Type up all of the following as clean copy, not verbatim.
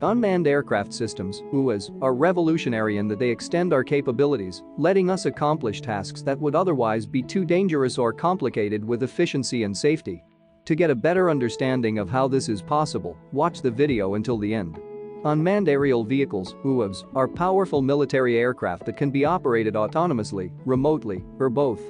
Unmanned aircraft systems, UAS, are revolutionary in that they extend our capabilities, letting us accomplish tasks that would otherwise be too dangerous or complicated with efficiency and safety. To get a better understanding of how this is possible, watch the video until the end. Unmanned aerial vehicles, UAVs, are powerful military aircraft that can be operated autonomously, remotely, or both.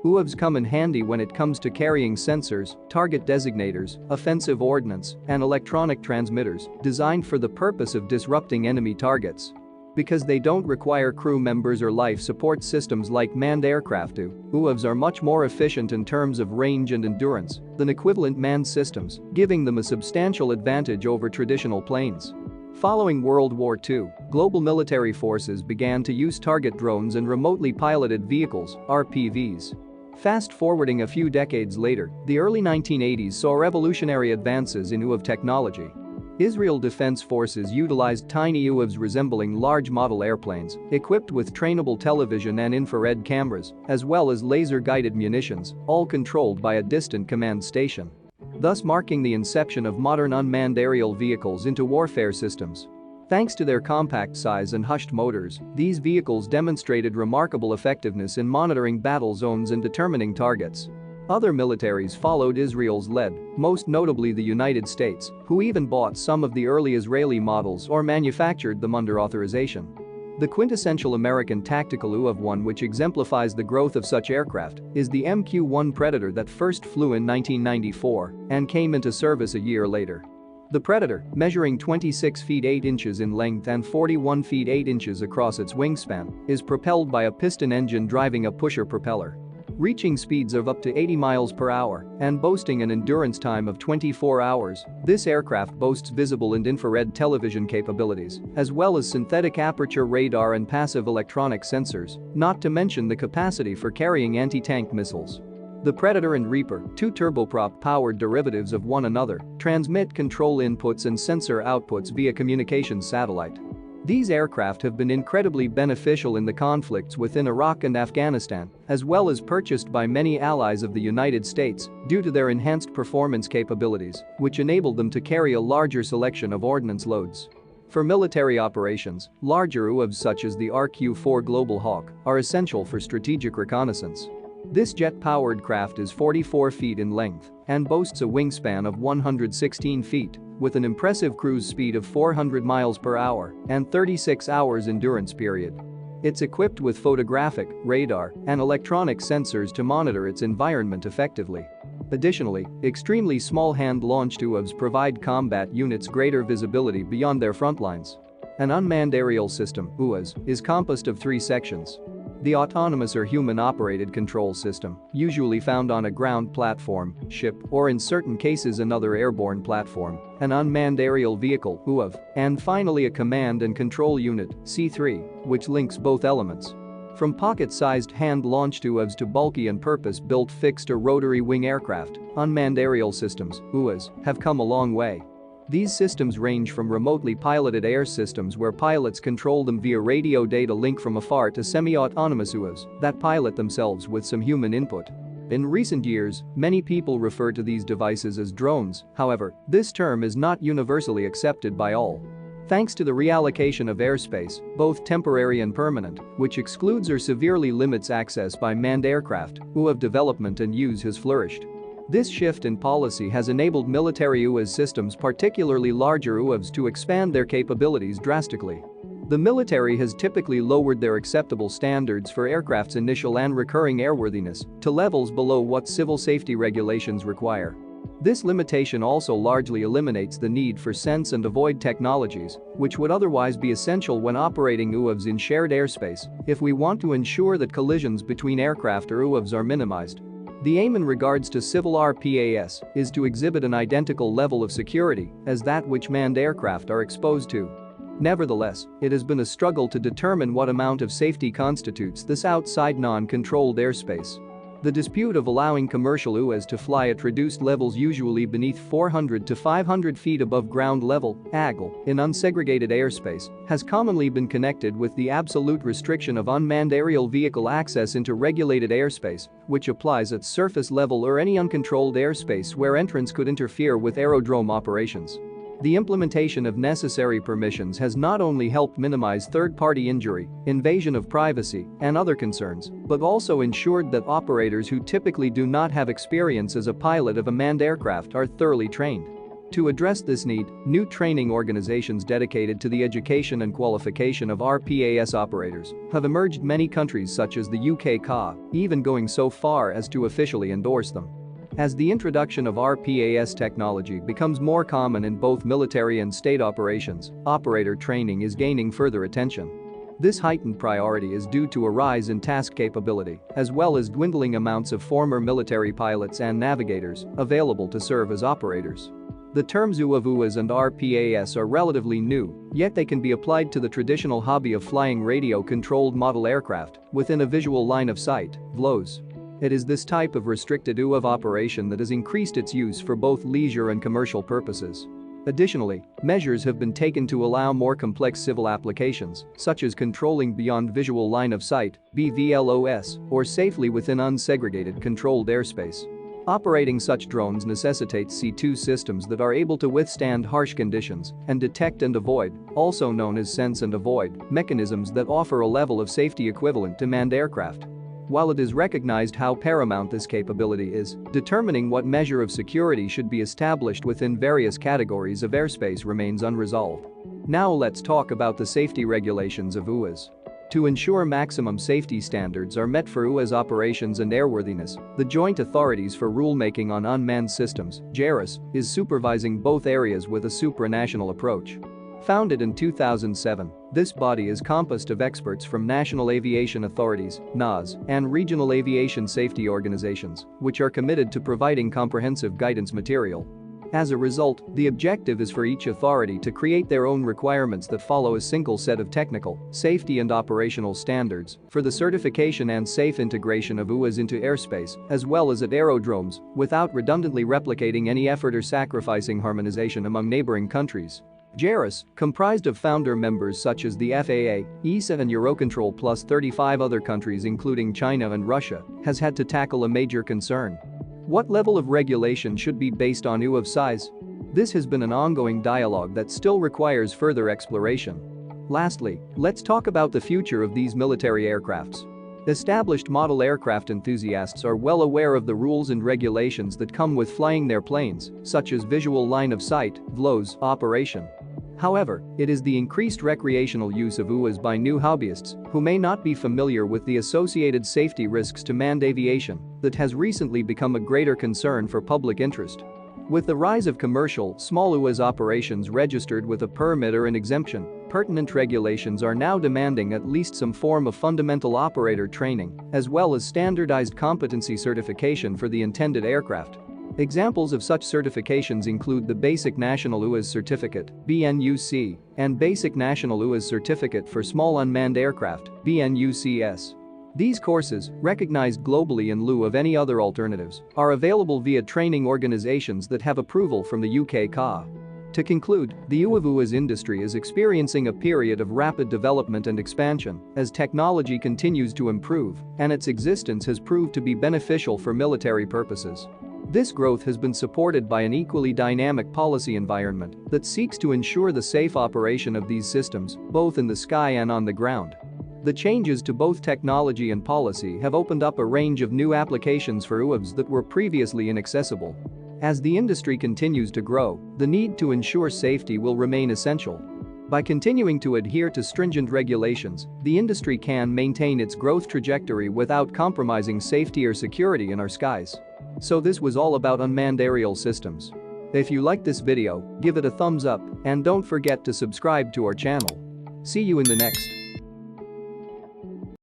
UAVs come in handy when it comes to carrying sensors, target designators, offensive ordnance, and electronic transmitters designed for the purpose of disrupting enemy targets. Because they don't require crew members or life support systems like manned aircraft do, UAVs are much more efficient in terms of range and endurance than equivalent manned systems, giving them a substantial advantage over traditional planes. Following World War II, global military forces began to use target drones and remotely piloted vehicles, RPVs. Fast-forwarding a few decades later, the early 1980s saw revolutionary advances in UAV technology. Israel Defense Forces utilized tiny UAVs resembling large model airplanes, equipped with trainable television and infrared cameras, as well as laser-guided munitions, all controlled by a distant command station. Thus marking the inception of modern unmanned aerial vehicles into warfare systems. Thanks to their compact size and hushed motors, these vehicles demonstrated remarkable effectiveness in monitoring battle zones and determining targets. Other militaries followed Israel's lead, most notably the United States, who even bought some of the early Israeli models or manufactured them under authorization. The quintessential American tactical UAV, which exemplifies the growth of such aircraft, is the MQ-1 Predator that first flew in 1994 and came into service a year later. The Predator, measuring 26 feet 8 inches in length and 41 feet 8 inches across its wingspan, is propelled by a piston engine driving a pusher propeller. Reaching speeds of up to 80 miles per hour and boasting an endurance time of 24 hours, this aircraft boasts visible and infrared television capabilities, as well as synthetic aperture radar and passive electronic sensors, not to mention the capacity for carrying anti-tank missiles. The Predator and Reaper, two turboprop-powered derivatives of one another, transmit control inputs and sensor outputs via communications satellite. These aircraft have been incredibly beneficial in the conflicts within Iraq and Afghanistan, as well as purchased by many allies of the United States due to their enhanced performance capabilities, which enabled them to carry a larger selection of ordnance loads. For military operations, larger UAVs such as the RQ-4 Global Hawk are essential for strategic reconnaissance. This jet-powered craft is 44 feet in length and boasts a wingspan of 116 feet, with an impressive cruise speed of 400 miles per hour and 36 hours endurance period. It's equipped with photographic, radar, and electronic sensors to monitor its environment effectively. Additionally, extremely small hand-launched UAVs provide combat units greater visibility beyond their front lines. An unmanned aerial system, UAS, is composed of 3 sections. The autonomous or human-operated control system, usually found on a ground platform, ship, or in certain cases another airborne platform, an unmanned aerial vehicle, UAV, and finally a command and control unit, C3, which links both elements. From pocket-sized hand-launched UAVs to bulky and purpose-built fixed or rotary wing aircraft, unmanned aerial systems, UAS, have come a long way. These systems range from remotely piloted air systems where pilots control them via radio data link from afar to semi-autonomous UAVs that pilot themselves with some human input. In recent years, many people refer to these devices as drones, however, this term is not universally accepted by all. Thanks to the reallocation of airspace, both temporary and permanent, which excludes or severely limits access by manned aircraft, UAV development and use has flourished. This shift in policy has enabled military UAS systems, particularly larger UAVs, to expand their capabilities drastically. The military has typically lowered their acceptable standards for aircraft's initial and recurring airworthiness to levels below what civil safety regulations require. This limitation also largely eliminates the need for sense and avoid technologies, which would otherwise be essential when operating UAVs in shared airspace if we want to ensure that collisions between aircraft or UAVs are minimized. The aim in regards to civil RPAS is to exhibit an identical level of security as that which manned aircraft are exposed to. Nevertheless, it has been a struggle to determine what amount of safety constitutes this outside non-controlled airspace. The dispute of allowing commercial UAS to fly at reduced levels, usually beneath 400 to 500 feet above ground level (AGL) in unsegregated airspace, has commonly been connected with the absolute restriction of unmanned aerial vehicle access into regulated airspace, which applies at surface level or any uncontrolled airspace where entrance could interfere with aerodrome operations. The implementation of necessary permissions has not only helped minimize third-party injury, invasion of privacy, and other concerns, but also ensured that operators who typically do not have experience as a pilot of a manned aircraft are thoroughly trained. To address this need, new training organizations dedicated to the education and qualification of RPAS operators have emerged in many countries such as the UK CA, even going so far as to officially endorse them. As the introduction of RPAS technology becomes more common in both military and state operations, operator training is gaining further attention. This heightened priority is due to a rise in task capability, as well as dwindling amounts of former military pilots and navigators available to serve as operators. The terms UAS and RPAS are relatively new, yet they can be applied to the traditional hobby of flying radio-controlled model aircraft within a visual line of sight, VLOS. It is this type of restricted UAV operation that has increased its use for both leisure and commercial purposes. Additionally, measures have been taken to allow more complex civil applications, such as controlling beyond visual line of sight, BVLOS, or safely within unsegregated controlled airspace. Operating such drones necessitates C2 systems that are able to withstand harsh conditions and detect and avoid, also known as sense and avoid, mechanisms that offer a level of safety equivalent to manned aircraft. While it is recognized how paramount this capability is, determining what measure of security should be established within various categories of airspace remains unresolved. Now let's talk about the safety regulations of UAS. To ensure maximum safety standards are met for UAS operations and airworthiness, the Joint Authorities for Rulemaking on Unmanned Systems (JARUS) is supervising both areas with a supranational approach. Founded in 2007, this body is composed of experts from national aviation authorities (NAS) and regional aviation safety organizations, which are committed to providing comprehensive guidance material. As a result, the objective is for each authority to create their own requirements that follow a single set of technical, safety and operational standards for the certification and safe integration of UAS into airspace, as well as at aerodromes, without redundantly replicating any effort or sacrificing harmonization among neighboring countries. JARUS, comprised of founder members such as the FAA, ESA and Eurocontrol plus 35 other countries including China and Russia, has had to tackle a major concern. What level of regulation should be based on UAV size? This has been an ongoing dialogue that still requires further exploration. Lastly, let's talk about the future of these military aircrafts. Established model aircraft enthusiasts are well aware of the rules and regulations that come with flying their planes, such as visual line of sight (VLOS) operation. However, it is the increased recreational use of UAS by new hobbyists who may not be familiar with the associated safety risks to manned aviation that has recently become a greater concern for public interest. With the rise of commercial, small UAS operations registered with a permit or an exemption, pertinent regulations are now demanding at least some form of fundamental operator training, as well as standardized competency certification for the intended aircraft. Examples of such certifications include the Basic National UAS Certificate (BNUC) and Basic National UAS Certificate for Small Unmanned Aircraft (BNUCS). These courses, recognized globally in lieu of any other alternatives, are available via training organizations that have approval from the UK CA. To conclude, the UAS industry is experiencing a period of rapid development and expansion as technology continues to improve and its existence has proved to be beneficial for military purposes. This growth has been supported by an equally dynamic policy environment that seeks to ensure the safe operation of these systems, both in the sky and on the ground. The changes to both technology and policy have opened up a range of new applications for UAVs that were previously inaccessible. As the industry continues to grow, the need to ensure safety will remain essential. By continuing to adhere to stringent regulations, the industry can maintain its growth trajectory without compromising safety or security in our skies. So this was all about unmanned aerial systems. If you liked this video, give it a thumbs up and don't forget to subscribe to our channel. See you in the next.